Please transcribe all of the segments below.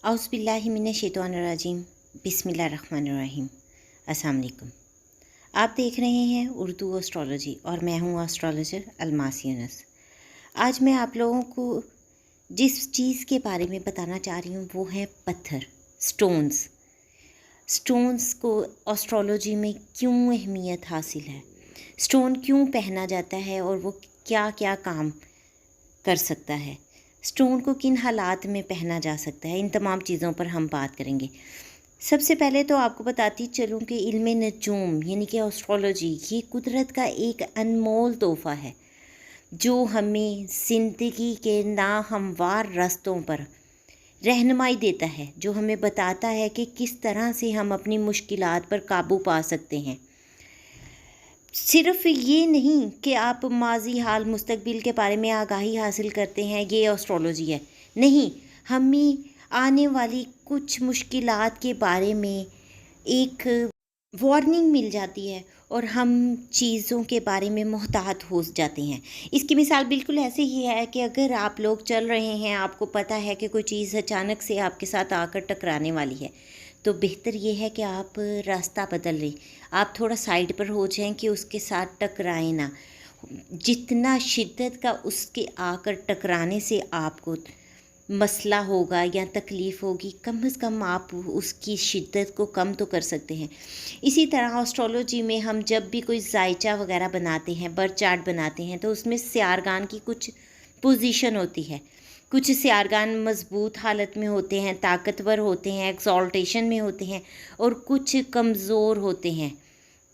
औज़ुबिल्लाहि मिनश्शैतानिर्रजीम बिस्मिल्लाहिर्रहमानिर्रहीम। अस्सलाम वालेकुम। आप देख रहे हैं उर्दू एस्ट्रोलॉजी और मैं हूँ एस्ट्रोलॉजर अलमास यूनुस। आज मैं आप लोगों को जिस चीज़ के बारे में बताना चाह रही हूँ वो है पत्थर, स्टोन्स। स्टोन्स को एस्ट्रोलॉजी में क्यों अहमियत हासिल है, स्टोन क्यों पहना जाता है और वो क्या क्या काम कर सकता है, स्टोन को किन हालात में पहना जा सकता है, इन तमाम चीज़ों पर हम बात करेंगे। सबसे पहले तो आपको बताती चलूँ कि इल्म नजूम यानी कि एस्ट्रोलॉजी ये कुदरत का एक अनमोल तोहफ़ा है जो हमें ज़िंदगी के नाहमवार रास्तों पर रहनुमाई देता है, जो हमें बताता है कि किस तरह से हम अपनी मुश्किलात पर काबू पा सकते हैं। सिर्फ ये नहीं कि आप माजी हाल मुस्तकबिल के बारे में आगाही हासिल करते हैं, ये एस्ट्रोलॉजी है, नहीं, हमें आने वाली कुछ मुश्किलात के बारे में एक वार्निंग मिल जाती है और हम चीज़ों के बारे में मुहतात हो जाते हैं। इसकी मिसाल बिल्कुल ऐसे ही है कि अगर आप लोग चल रहे हैं, आपको पता है कि कोई चीज़ अचानक से आपके साथ आकर टकराने वाली है, तो बेहतर ये है कि आप रास्ता बदल लें, आप थोड़ा साइड पर हो जाएं कि उसके साथ टकराएं ना। जितना शिद्दत का उसके आकर टकराने से आपको मसला होगा या तकलीफ़ होगी, कम से कम आप उसकी शिद्दत को कम तो कर सकते हैं। इसी तरह एस्ट्रोलॉजी में हम जब भी कोई जायचा वगैरह बनाते हैं, बर्थ चार्ट बनाते हैं, तो उसमें सियारगान की कुछ पोजीशन होती है। कुछ सियारगान मज़बूत हालत में होते हैं, ताकतवर होते हैं, एक्सॉल्टेशन में होते हैं, और कुछ कमज़ोर होते हैं,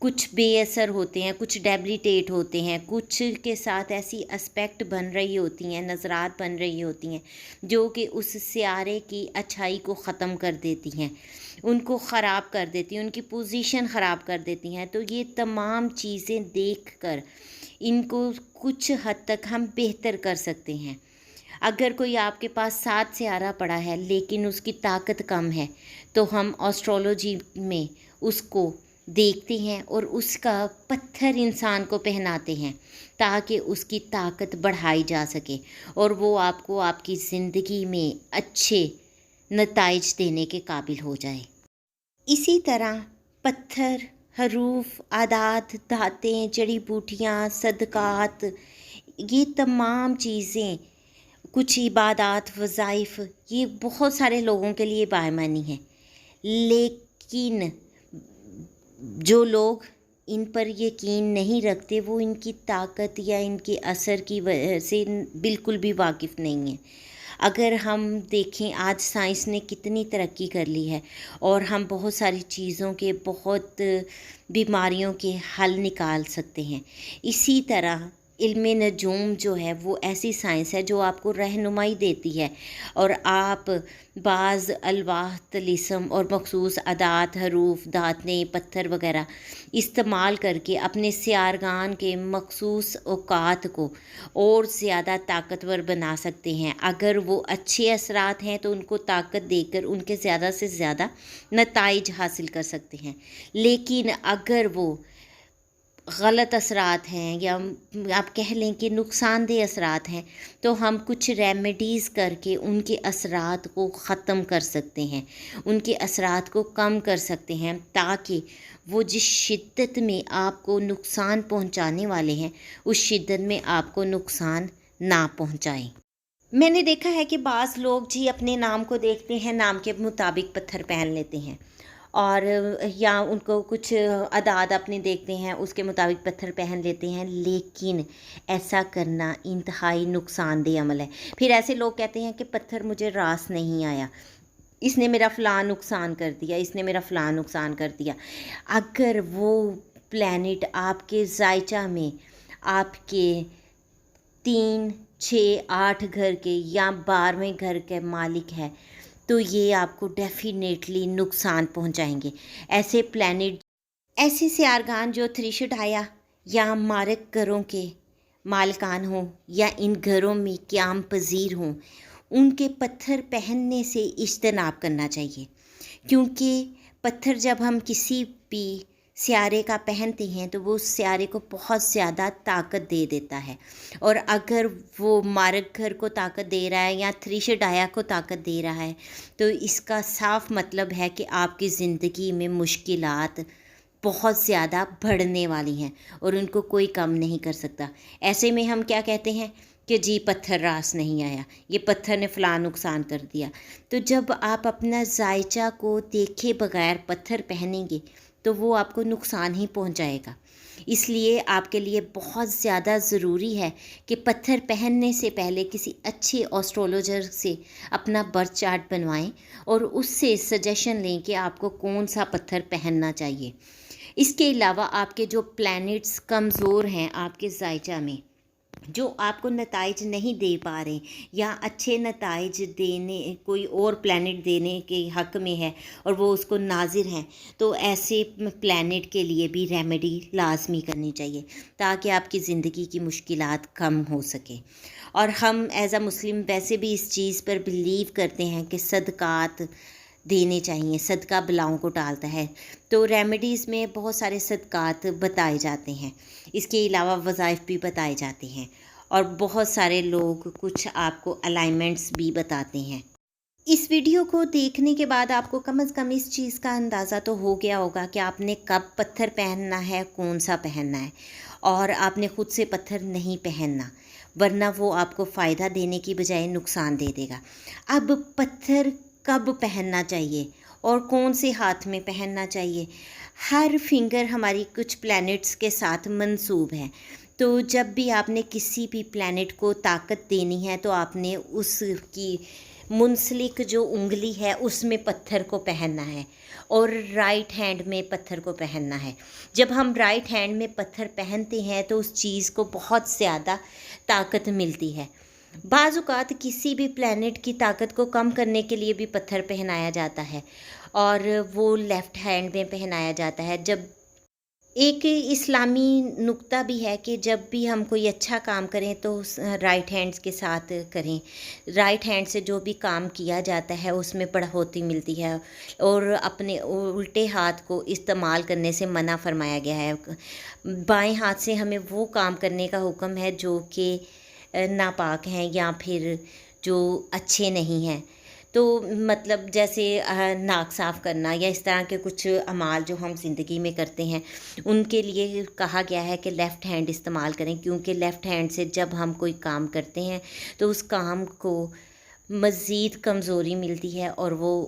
कुछ बेअसर होते हैं, कुछ डेबिलिटेट होते हैं, कुछ के साथ ऐसी एस्पेक्ट बन रही होती हैं, नज़रात बन रही होती हैं जो कि उस सियारे की अच्छाई को ख़त्म कर देती हैं, उनको ख़राब कर देती हैं, उनकी पोजीशन ख़राब कर देती हैं। तो ये तमाम चीज़ें देखकर इनको कुछ हद तक हम बेहतर कर सकते हैं। अगर कोई आपके पास 7 सियारा पड़ा है लेकिन उसकी ताकत कम है, तो हम एस्ट्रोलॉजी में उसको देखते हैं और उसका पत्थर इंसान को पहनाते हैं ताकि उसकी ताकत बढ़ाई जा सके और वो आपको आपकी ज़िंदगी में अच्छे नताइज देने के काबिल हो जाए। इसी तरह पत्थर, हरूफ, आदात, धातें, जड़ी बूटियाँ, सदक़ात, ये तमाम चीज़ें, कुछ इबादत, वज़ाइफ, ये बहुत सारे लोगों के लिए बायमानी है, लेकिन जो लोग इन पर यकीन नहीं रखते वो इनकी ताकत या इनके असर की वजह से बिल्कुल भी वाकिफ़ नहीं है। अगर हम देखें आज साइंस ने कितनी तरक्की कर ली है और हम बहुत सारी चीज़ों के, बहुत बीमारियों के हल निकाल सकते हैं। इसी तरह इल्म नजूम जो है वो ऐसी साइंस है जो आपको रहनुमाई देती है और आप बाज़ अलवाह, तलिस्म और मखसूस अदात, हरूफ, दातें, पत्थर वगैरह इस्तेमाल करके अपने सियारगान के मखसूस औकात को और ज़्यादा ताकतवर बना सकते हैं। अगर वो अच्छे असरात हैं तो उनको ताकत देकर उनके ज़्यादा से ज़्यादा नताइज हासिल कर सकते हैं, लेकिन अगर वो गलत असरात हैं या आप कह लें कि नुकसानदेह असरात हैं, तो हम कुछ रेमेडीज़ करके उनके असरात को ख़त्म कर सकते हैं, उनके असरात को कम कर सकते हैं, ताकि वो जिस शिद्दत में आपको नुकसान पहुंचाने वाले हैं उस शिद्दत में आपको नुकसान ना पहुंचाएं। मैंने देखा है कि बाज़ लोग जी अपने नाम को देखते हैं, नाम के मुताबिक पत्थर पहन लेते हैं, और या उनको कुछ अदाद अपने देखते हैं उसके मुताबिक पत्थर पहन लेते हैं, लेकिन ऐसा करना इंतहाई नुकसानदेह अमल है। फिर ऐसे लोग कहते हैं कि पत्थर मुझे रास नहीं आया, इसने मेरा फ़लाँ नुकसान कर दिया, इसने मेरा फ़लाँ नुकसान कर दिया। अगर वो प्लैनेट आपके जायचा में आपके 3, 6, 8 घर के या 12वें घर के मालिक है, तो ये आपको डेफिनेटली नुकसान पहुंचाएंगे। ऐसे प्लैनेट, ऐसे सियारगान जो त्रिशुडाया या मारक घरों के मालिकान हों या इन घरों में क़याम पजीर हों, उनके पत्थर पहनने से इज्तनाब करना चाहिए, क्योंकि पत्थर जब हम किसी भी سیارے کا پہنتے ہیں تو وہ اس سیارے کو بہت زیادہ طاقت دے دیتا ہے، اور اگر وہ مارک گھر کو طاقت دے رہا ہے یا تھریشڈایا کو طاقت دے رہا ہے تو اس کا صاف مطلب ہے کہ آپ کی زندگی میں مشکلات بہت زیادہ بڑھنے والی ہیں اور ان کو کوئی کم نہیں کر سکتا۔ ایسے میں ہم کیا کہتے ہیں کہ جی پتھر راس نہیں آیا، یہ پتھر نے فلاں نقصان کر دیا۔ تو جب آپ اپنا ذائچہ کو دیکھے بغیر پتھر پہنیں گے تو وہ آپ کو نقصان ہی پہنچائے گا۔ اس لیے آپ کے لیے بہت زیادہ ضروری ہے کہ پتھر پہننے سے پہلے کسی اچھے آسٹرولوجر سے اپنا برتھ چارٹ بنوائیں اور اس سے سجیشن لیں کہ آپ کو کون سا پتھر پہننا چاہیے۔ اس کے علاوہ آپ کے جو پلینٹس کمزور ہیں آپ کے ذائچہ میں، جو آپ کو نتائج نہیں دے پا رہے یا اچھے نتائج دینے کوئی اور پلینٹ دینے کے حق میں ہے اور وہ اس کو ناظر ہیں، تو ایسے پلینٹ کے لیے بھی ریمیڈی لازمی کرنی چاہیے تاکہ آپ کی زندگی کی مشکلات کم ہو سکیں۔ اور ہم ایز اے مسلم ویسے بھی اس چیز پر بلیو کرتے ہیں کہ صدقات دینے چاہیے، صدقہ بلاؤں کو ٹالتا ہے، تو ریمیڈیز میں بہت سارے صدقات بتائے جاتے ہیں۔ اس کے علاوہ وظائف بھی بتائے جاتے ہیں اور بہت سارے لوگ کچھ آپ کو الائنمنٹس بھی بتاتے ہیں۔ اس ویڈیو کو دیکھنے کے بعد آپ کو کم از کم اس چیز کا اندازہ تو ہو گیا ہوگا کہ آپ نے کب پتھر پہننا ہے، کون سا پہننا ہے، اور آپ نے خود سے پتھر نہیں پہننا، ورنہ وہ آپ کو فائدہ دینے کی بجائے نقصان دے دے گا۔ اب پتھر کب پہننا چاہیے اور کون سے ہاتھ میں پہننا چاہیے؟ ہر فنگر ہماری کچھ پلینٹس کے ساتھ منسوب ہے، تو جب بھی آپ نے کسی بھی پلینٹ کو طاقت دینی ہے تو آپ نے اس کی منسلک جو انگلی ہے اس میں پتھر کو پہننا ہے اور رائٹ ہینڈ میں پتھر کو پہننا ہے۔ جب ہم رائٹ ہینڈ میں پتھر پہنتے ہیں تو اس چیز کو بہت زیادہ طاقت ملتی ہے۔ بعض اوقات کسی بھی پلینٹ کی طاقت کو کم کرنے کے لیے بھی پتھر پہنایا جاتا ہے اور وہ لیفٹ ہینڈ میں پہنایا جاتا ہے۔ جب ایک اسلامی نکتہ بھی ہے کہ جب بھی ہم کوئی اچھا کام کریں تو رائٹ ہینڈز کے ساتھ کریں، رائٹ ہینڈ سے جو بھی کام کیا جاتا ہے اس میں بڑھوتی ملتی ہے، اور اپنے الٹے ہاتھ کو استعمال کرنے سے منع فرمایا گیا ہے۔ بائیں ہاتھ سے ہمیں وہ کام کرنے کا حکم ہے جو کہ ناپاک ہیں یا پھر جو اچھے نہیں ہیں، تو مطلب جیسے ناک صاف کرنا یا اس طرح کے کچھ اعمال جو ہم زندگی میں کرتے ہیں ان کے لیے کہا گیا ہے کہ لیفٹ ہینڈ استعمال کریں، کیونکہ لیفٹ ہینڈ سے جب ہم کوئی کام کرتے ہیں تو اس کام کو مزید کمزوری ملتی ہے اور وہ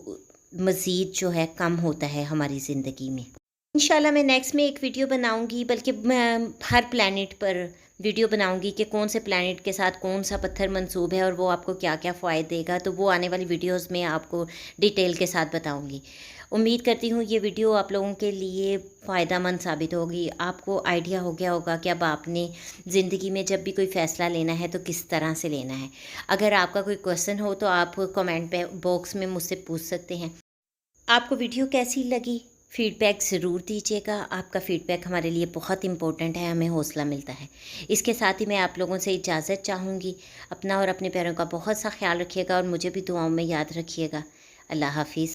مزید جو ہے کم ہوتا ہے ہماری زندگی میں۔ انشاءاللہ میں نیکسٹ میں ایک ویڈیو بناؤں گی، بلکہ میں ہر پلینٹ پر ویڈیو بناؤں گی کہ کون سے پلینٹ کے ساتھ کون سا پتھر منسوب ہے اور وہ آپ کو کیا کیا فوائد دے گا، تو وہ آنے والی ویڈیوز میں آپ کو ڈیٹیل کے ساتھ بتاؤں گی۔ امید کرتی ہوں یہ ویڈیو آپ لوگوں کے لیے فائدہ مند ثابت ہوگی، آپ کو آئیڈیا ہو گیا ہوگا کہ اب آپ نے زندگی میں جب بھی کوئی فیصلہ لینا ہے تو کس طرح سے لینا ہے۔ اگر آپ کا کوئی کویشچن ہو تو آپ کمنٹ باکس میں مجھ سے پوچھ سکتے ہیں۔ آپ کو ویڈیو کیسی لگی؟ فیڈ بیک ضرور دیجیے گا، آپ کا فیڈ بیک ہمارے لیے بہت امپورٹنٹ ہے، ہمیں حوصلہ ملتا ہے۔ اس کے ساتھ ہی میں آپ لوگوں سے اجازت چاہوں گی، اپنا اور اپنے پیاروں کا بہت سا خیال رکھیے گا اور مجھے بھی دعاؤں میں یاد رکھیے گا۔ اللہ حافظ۔